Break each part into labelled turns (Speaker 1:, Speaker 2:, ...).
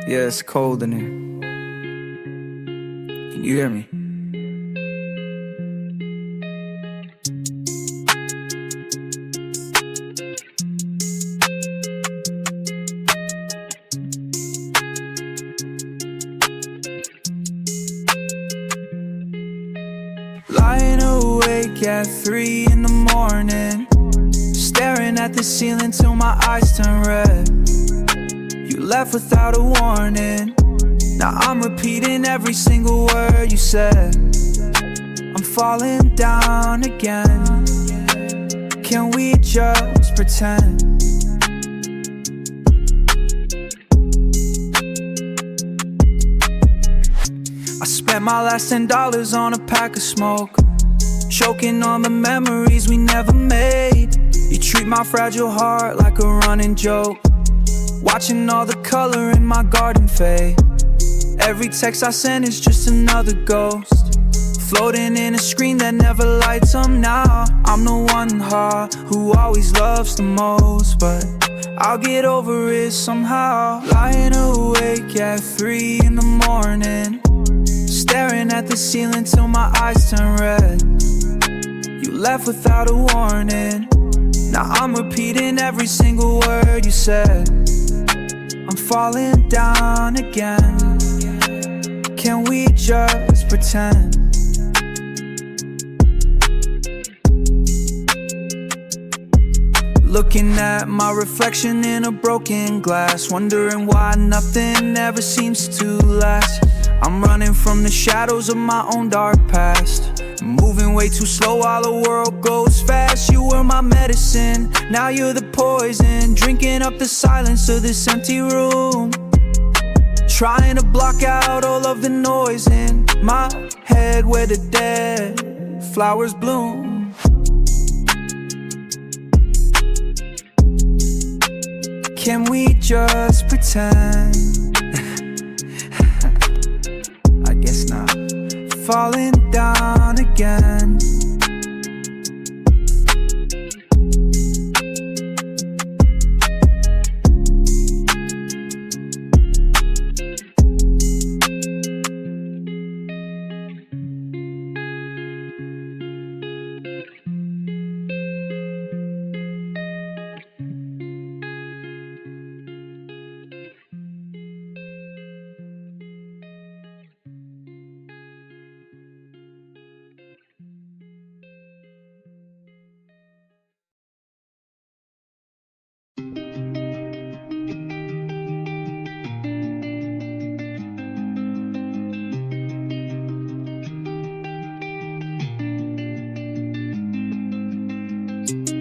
Speaker 1: Yeah, it's cold in here. Can you hear me? Lying awake at 3 in the morning, staring at the ceiling till my eyes turn red. You left without a warning. Now I'm repeating every single word you said. I'm falling down again. Can we just pretend? I spent my last $10 on a pack of smoke, choking on the memories we never made. You treat my fragile heart like a running joke, watching all the color in my garden fade. Every text I send is just another ghost, floating in a screen that never lights up now. I'm the one heart who always loves the most, but I'll get over it somehow. Lying awake at 3 in the morning, staring at the ceiling till my eyes turn red. You left without a warning. Now I'm repeating every single word you said. I'm falling down again. Can we just pretend? Looking at my reflection in a broken glass, wondering why nothing ever seems to last. I'm running from the shadows of my own dark past, moving way too slow while the world goes fast. You were my medicine, now you're the poison, drinking up the silence of this empty room, trying to block out all of the noise in my head where the dead flowers bloom. Can we just pretend? I guess not. Falling down again.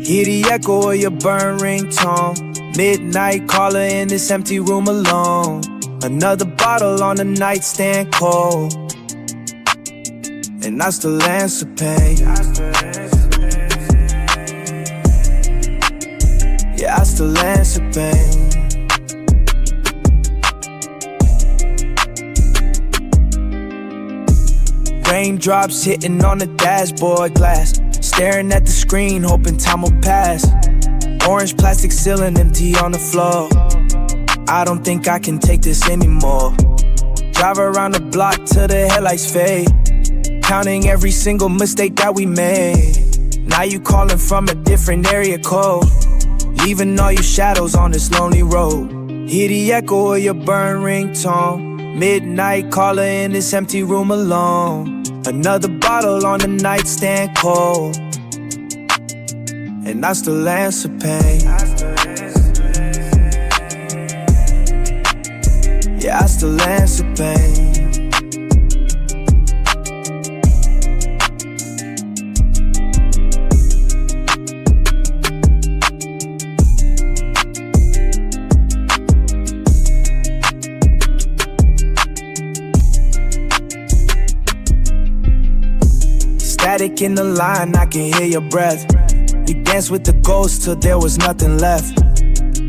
Speaker 2: Hear the echo of your burn ringtone, midnight caller in this empty room alone. Another bottle on the nightstand cold, and I still answer pain. Yeah, I still answer pain. Raindrops hitting on the dashboard glass, staring at the screen, hoping time will pass. Orange plastic ceiling empty on the floor. I don't think I can take this anymore. Drive around the block till the headlights fade, counting every single mistake that we made. Now you calling from a different area code, leaving all your shadows on this lonely road. Hear the echo of your burn ringtone, midnight caller in this empty room alone. Another bottle on the nightstand cold, and I still answer pain. Yeah, I still answer pain. Static in the line, I can hear your breath. We danced with the ghosts till there was nothing left.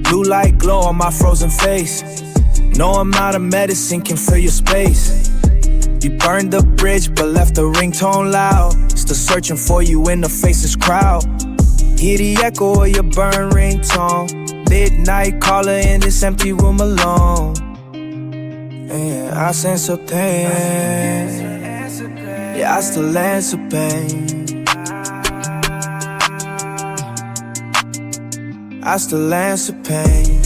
Speaker 2: Blue light glow on my frozen face. No amount of medicine can fill your space. You burned the bridge but left the ringtone loud, still searching for you in the faceless crowd. Hear the echo of your burn ringtone, midnight caller in this empty room alone. Yeah, I sense a pain. Yeah, I still answer pain. I still answer pain.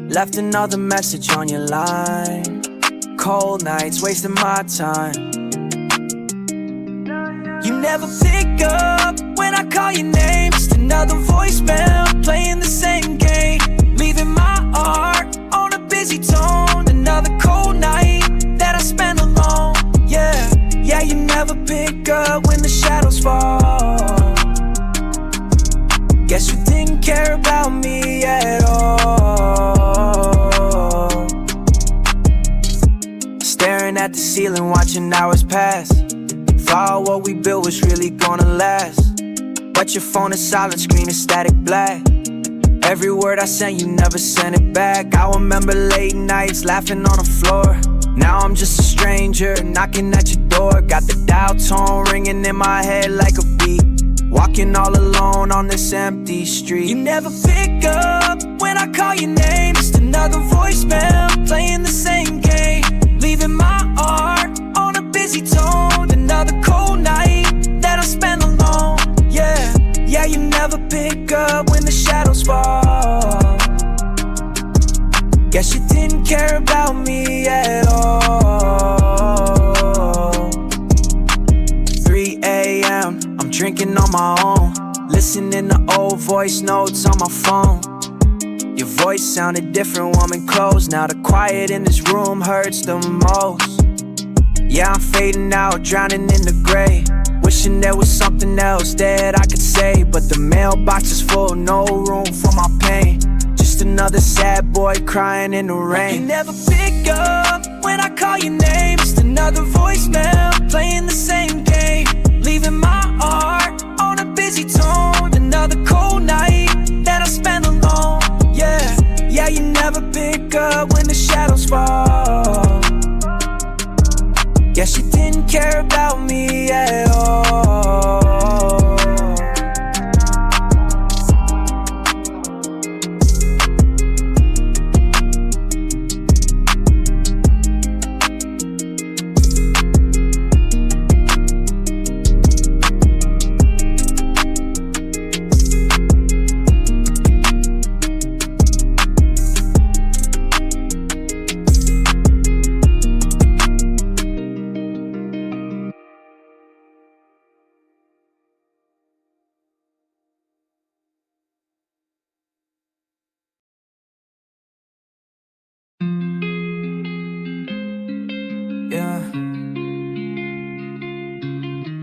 Speaker 1: Left another message on your line. Cold nights wasting my time. You never pick up when I call your name. Just another voicemail playing the same game. Leaving my art on a busy tone. Another cold night that I spent alone. Yeah, you never pick up when the shadows fall. Guess you didn't care about me at all. Staring at the ceiling, watching hours pass. Thought what we built was really gonna last. But your phone is silent, screen is static black. Every word I sent, you never sent it back. I remember late nights laughing on the floor. Now I'm just a stranger knocking at your door. Got the dial tone ringing in my head like a beat. Walking all alone on this empty street. You never pick up when I call your name. Just another voicemail playing the same game. Leaving my art on a busy tone. Another cold night that I spent alone. Yeah, you never pick up when the shadows fall. Guess you didn't care about me at all. 3 a.m. I'm drinking on my own, listening to old voice notes on my phone. Your voice sounded different, woman close. Now the quiet in this room hurts the most. Yeah, I'm fading out, drowning in the gray. Wishing there was something else that I could say. But the mailbox is full, no room for my pain. Just another sad boy crying in the rain. You never pick up when I call your name. Just another voicemail playing the same game. Leaving my art on a busy tone. Another cold night that I spent alone. Yeah, you never pick up when the shadows fall. Guess you didn't care about me at all.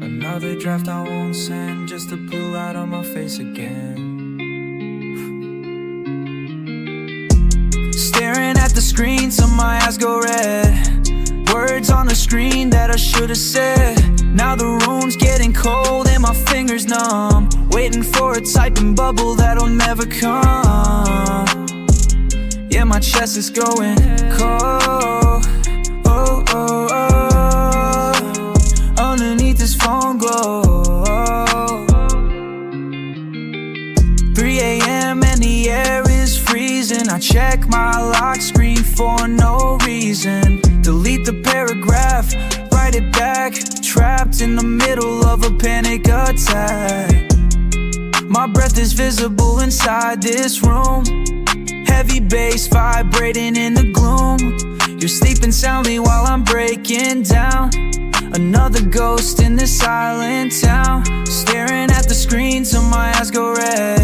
Speaker 1: Another draft I won't send, just to pull out on my face again. Staring at the screen till my eyes go red. Words on the screen that I should have said. Now the room's getting cold and my fingers numb. Waiting for a typing bubble that'll never come. Yeah, my chest is going cold. Oh, oh, oh. Underneath this phone glow. 3 a.m. and the air is freezing. I check my lock screen for no reason. Delete the paragraph, write it back. Trapped in the middle of a panic attack. My breath is visible inside this room. heavy bass vibrating in the gloom. You're sleeping soundly while I'm breaking down. Another ghost in this silent town, staring at the screen till my eyes go red.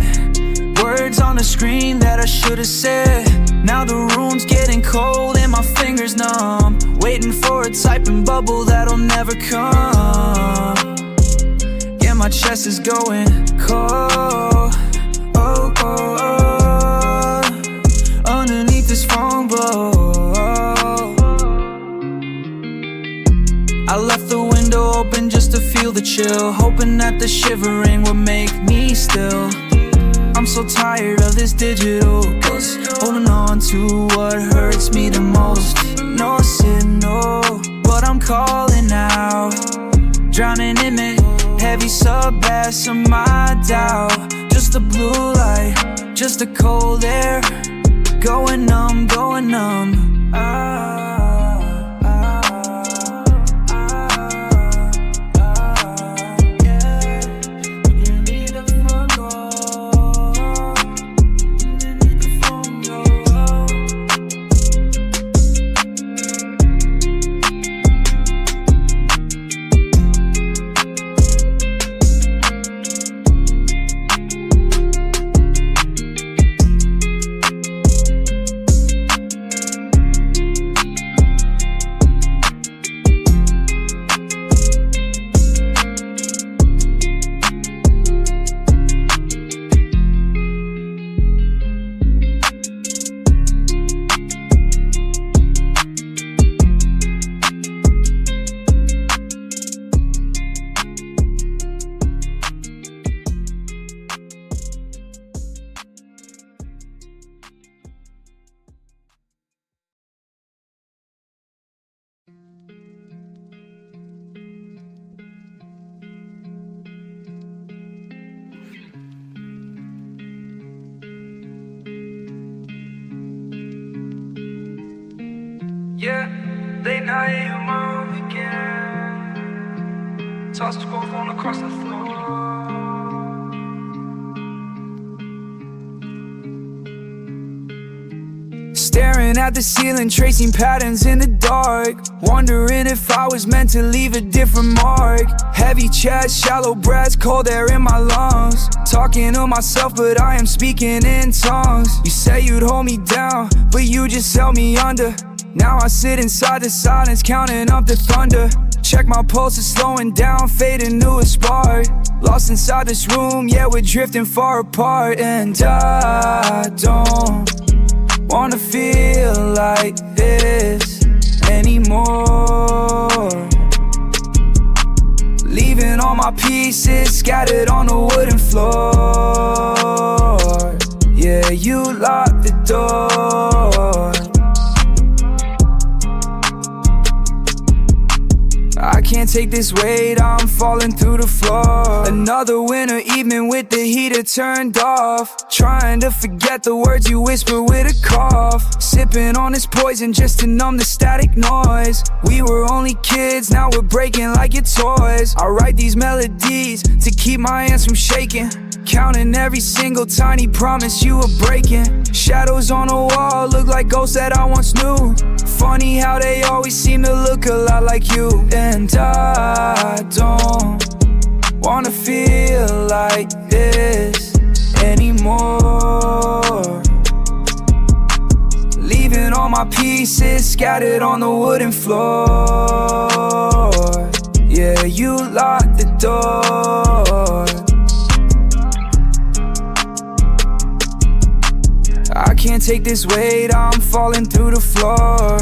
Speaker 1: Words on the screen that I should've said. Now the room's getting cold and my fingers numb, waiting for a typing bubble that'll never come. Yeah, my chest is going cold. Oh, oh, oh. Underneath this phone glow, I left the window open just to feel the chill, hoping that the shivering would make me still. I'm so tired of this digital ghost, holding on to what hurts me the most. No, I said no, but I'm calling out, drowning in it, heavy sub bass of my doubt. Just the blue light, just the cold air, going numb, going numb.
Speaker 3: Yeah, late night, I'm on again. Tossed us both on across the floor.
Speaker 1: Staring at the ceiling, tracing patterns in the dark, wondering if I was meant to leave a different mark. Heavy chest, shallow breaths, cold air in my lungs, talking to myself but I am speaking in tongues. You say you'd hold me down, but you just held me under. Now I sit inside the silence, counting up the thunder. Check my pulse is slowing down, fading to a spark. Lost inside this room, yeah, we're drifting far apart. And I don't wanna feel like this anymore. Leaving all my pieces scattered on the wooden floor. Yeah, you locked the door. I can't take this weight, I'm falling through the floor. Another winter evening with the heater turned off, trying to forget the words you whisper with a cough. Sipping on this poison just to numb the static noise. We were only kids, now we're breaking like your toys. I write these melodies to keep my hands from shaking, counting every single tiny promise you were breaking. Shadows on the wall look like ghosts that I once knew. Funny how they always seem to look a lot like you. And I don't wanna feel like this anymore. Leaving all my pieces scattered on the wooden floor. Yeah, you locked the door. I can't take this weight, I'm falling through the floor.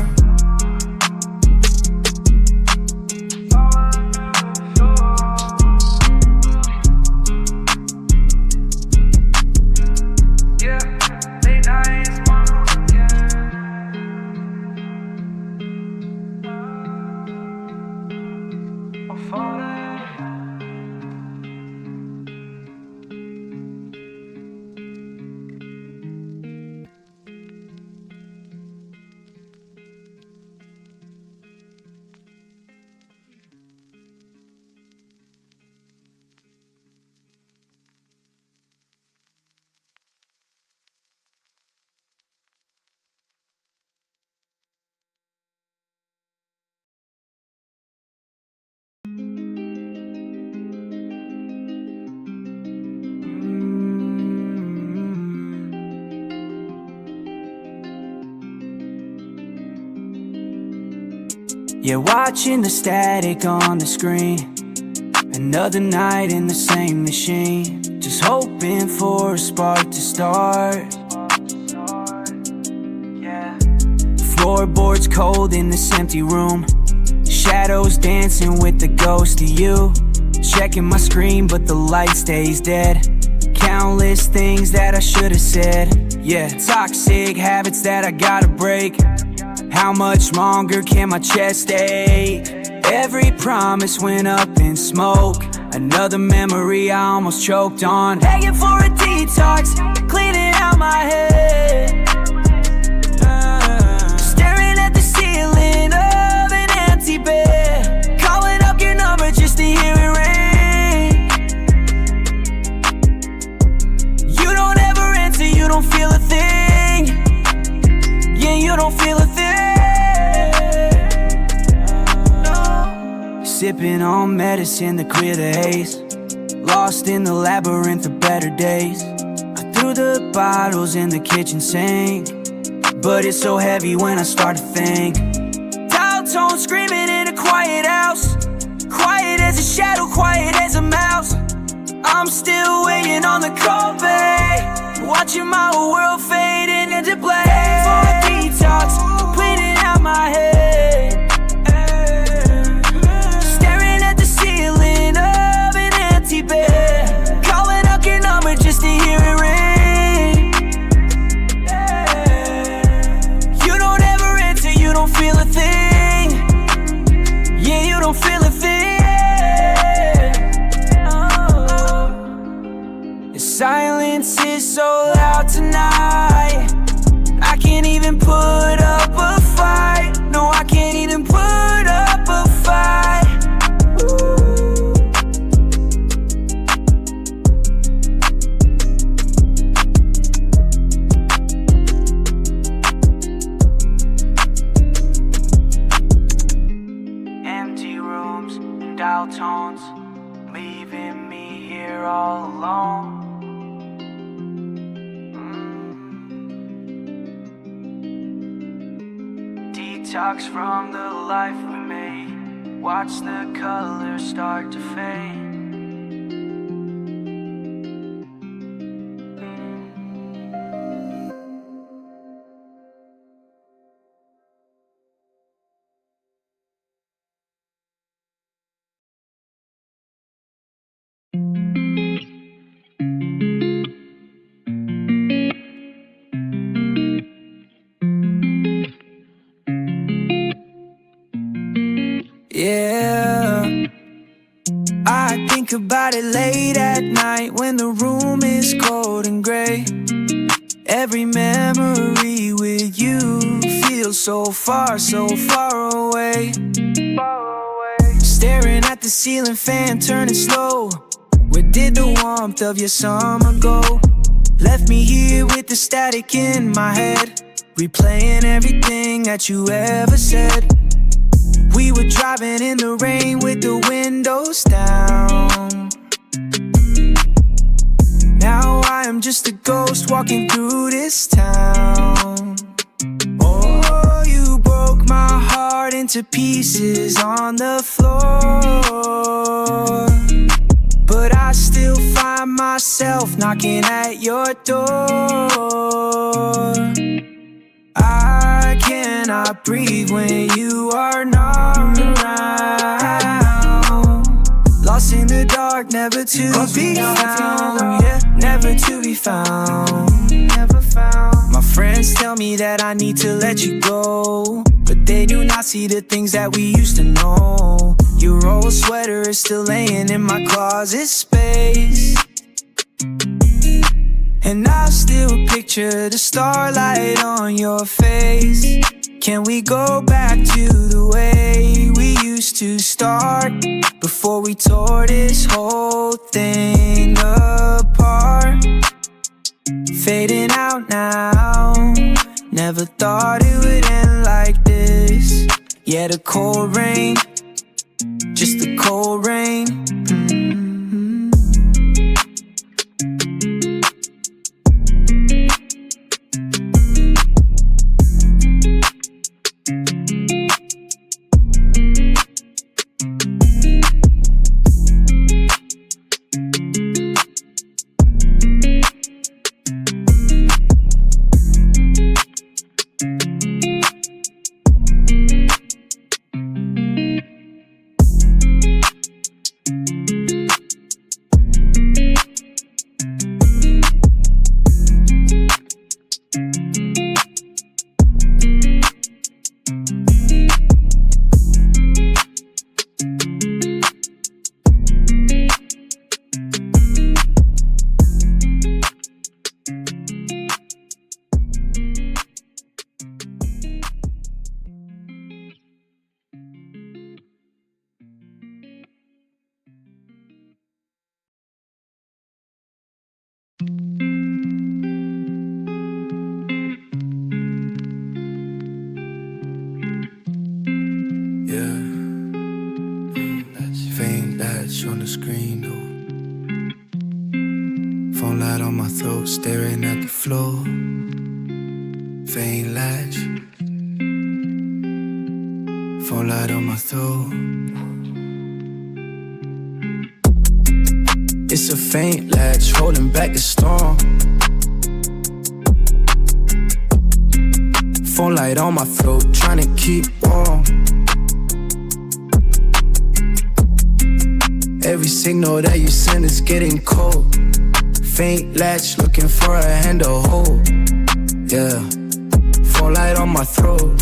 Speaker 1: Yeah, watching the static on the screen. Another night in the same machine. Just hoping for a spark to start. Floorboards cold in this empty room. Shadows dancing with the ghost of you. Checking my screen but the light stays dead. Countless things that I should've said. Yeah, toxic habits that I gotta break. How much longer can my chest ache? Every promise went up in smoke. Another memory I almost choked on. Begging for a detox, cleaning out my head. Staring at the ceiling of an empty bed. Calling up your number just to hear it ring. You don't ever answer, you don't feel a thing. Yeah, you don't feel a thing. Sipping on medicine to clear the haze. Lost in the labyrinth of better days. I threw the bottles in the kitchen sink, but it's so heavy when I start to think. Dial tone screaming in a quiet house. Quiet as a shadow, quiet as a mouse. I'm still waiting on the call back. Watching my world fade into black. For a detox, cleaning out my head. Bed. Calling up your number just to hear it ring. You don't ever answer, you don't feel a thing. Yeah, you don't feel a thing. The silence is so loud tonight. I can't even put up a fight. No, I can't even put up a fight. Dial tones, leaving me here all alone. Detox from the life we made. Watch the colors start to fade. Yeah, I think about it late at night when the room is cold and gray. Every memory with you feels so far away. Staring at the ceiling fan turning slow. Where did the warmth of your summer go? Left me here with the static in my head, replaying everything that you ever said. We were driving in the rain with the windows down. Now I am just a ghost walking through this town. Oh, you broke my heart into pieces on the floor, but I still find myself knocking at your door. I cannot breathe when you are not around. Lost in the dark, never to be found. Yeah, never to be found. Never found. My friends tell me that I need to let you go, but they do not see the things that we used to know. Your old sweater is still laying in my closet space, and I still picture the starlight on your face. Can we go back to the way we used to start, before we tore this whole thing apart? Fading out now, never thought it would end like this. Yeah, the cold rain, just the cold rain.
Speaker 2: Phone light on my throat, staring at the floor. Faint latch. Phone light on my throat. It's a faint latch, holding back the storm. Phone light on my throat, trying to keep warm. Every signal that you send is getting cold. Faint latch, looking for a hand to hold. Yeah, phone light on my throat.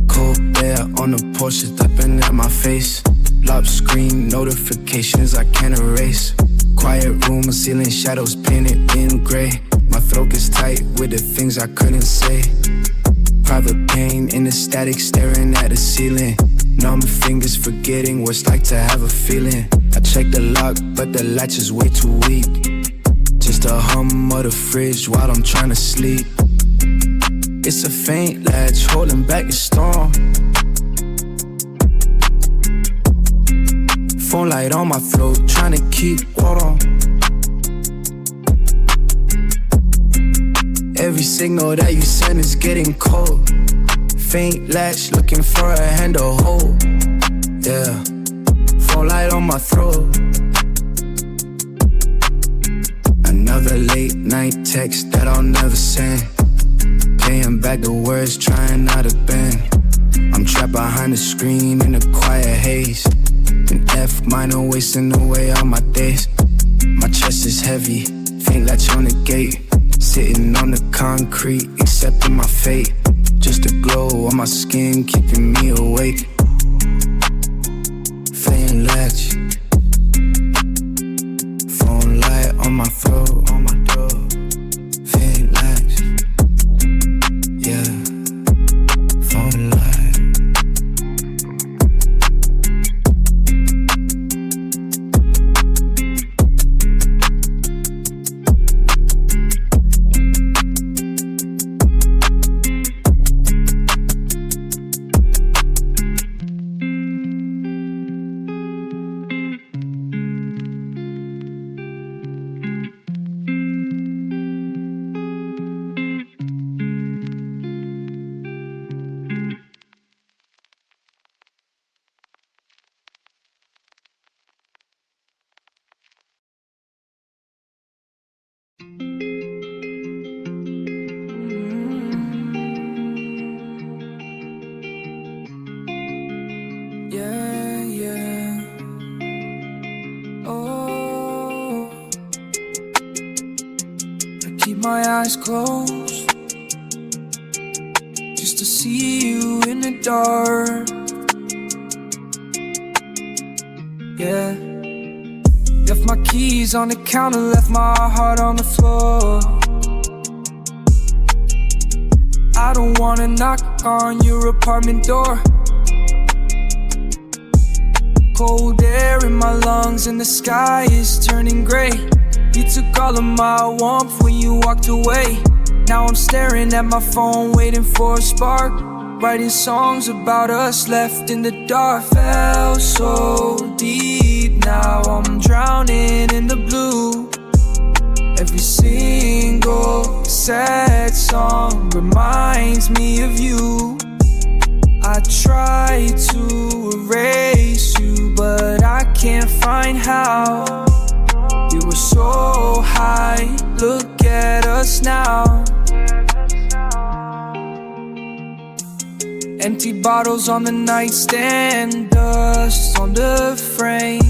Speaker 2: Cold bear on the porch, stepping at my face. Lock screen, notifications I can't erase. Quiet room, ceiling shadows painted in gray. My throat gets tight with the things I couldn't say. Private pain in the static, staring at the ceiling. Numb fingers forgetting what it's like to have a feeling. I check the lock, but the latch is way too weak. Just a hum of the fridge while I'm trying to sleep. It's a faint latch, holding back the storm. Phone light on my throat, trying to keep warm. Every signal that you send is getting cold. Faint latch, looking for a hand to hold. Yeah, phone light on my throat. Another late night text that I'll never send. Playing back the words, trying not to bend. I'm trapped behind the screen in the quiet haze. An F minor wasting away all my days. My chest is heavy, faint latch on the gate. Sitting on the concrete, accepting my fate. Just a glow on my skin, keeping me awake. Faint latch. Phone light on my throat, on my throat. Faint latch. Yeah. Phone light.
Speaker 1: My eyes closed just to see you in the dark. Yeah, left my keys on the counter, left my heart on the floor. I don't wanna knock on your apartment door. Cold air in my lungs and the sky is turning gray. You took all of my warmth when you walked away. Now I'm staring at my phone, waiting for a spark. Writing songs about us left in the dark. Fell so deep, now I'm drowning in the blue. Every single sad song reminds me of you. I try to erase you, but I can't find how. We were so high, look at us now. Empty bottles on the nightstand, dust on the frame.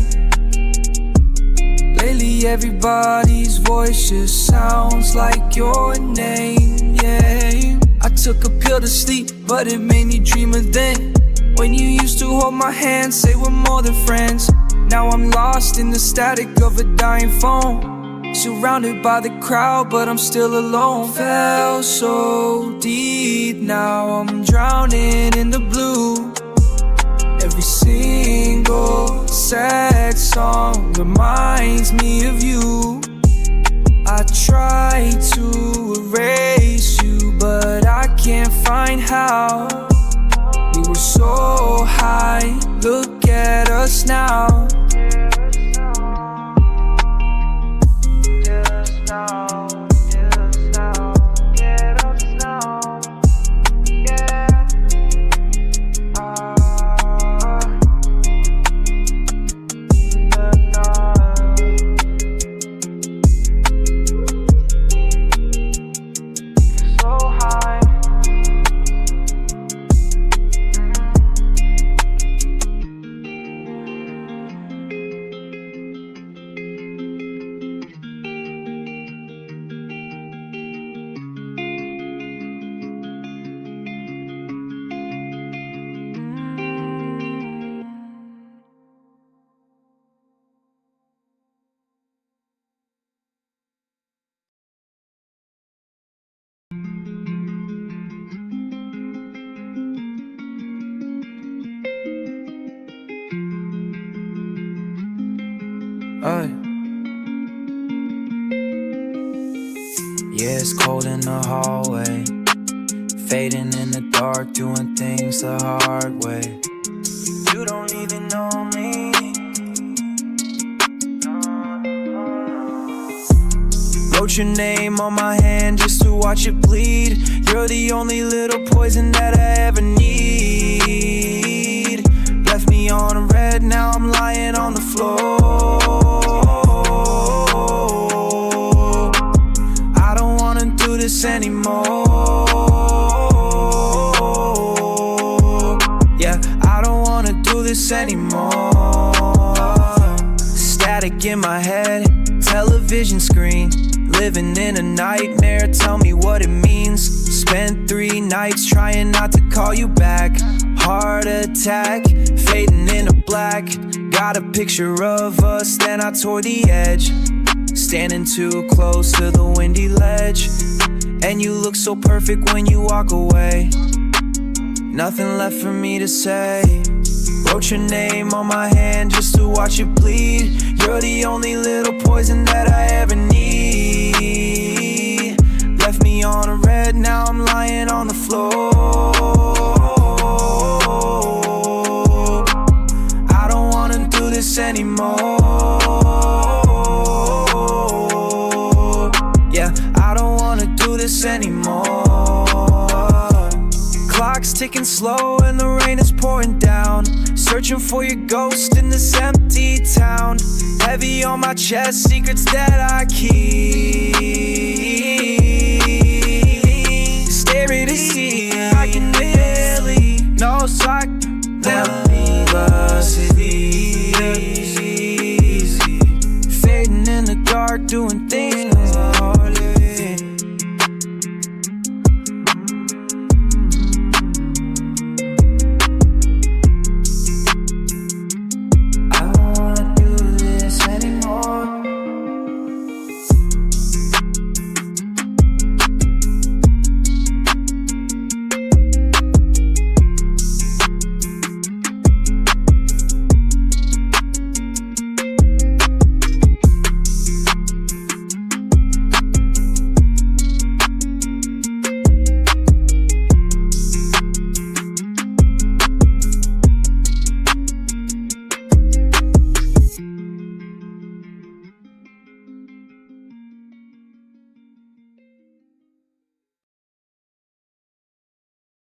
Speaker 1: Lately everybody's voice just sounds like your name, yeah. I took a pill to sleep, but it made me dream of then. When you used to hold my hand, say we're more than friends. Now I'm lost in the static of a dying phone. Surrounded by the crowd, but I'm still alone. Fell so deep, now I'm drowning in the blue. Every single sad song reminds me of you. I try to erase you, but I can't find how. We were so high, look at us now. Ay. Yeah, it's cold in the hallway, fading in the dark, doing things the hard way. You don't even know me. Wrote your name on my hand just to watch it bleed. You're the only little poison that I ever need. Left me on a red, now I'm lying on the floor. I don't wanna do this anymore. Yeah, I don't wanna do this anymore. Static in my head, television screen, living in a nightmare, tell me what it means. Spent 3 nights trying not to call you back. Heart attack, fading into black. Got a picture of us, then I tore the edge. Standing too close to the windy ledge. And you look so perfect when you walk away. Nothing left for me to say. Wrote your name on my hand just to watch it bleed. You're the only little poison that I ever need. Left me on a red, now I'm lying on the floor. I don't wanna do this anymore. Yeah, I don't wanna do this anymore. Clock's ticking slow and the rain is pouring down. Searching for your ghost in this empty town. Heavy on my chest, secrets that I keep.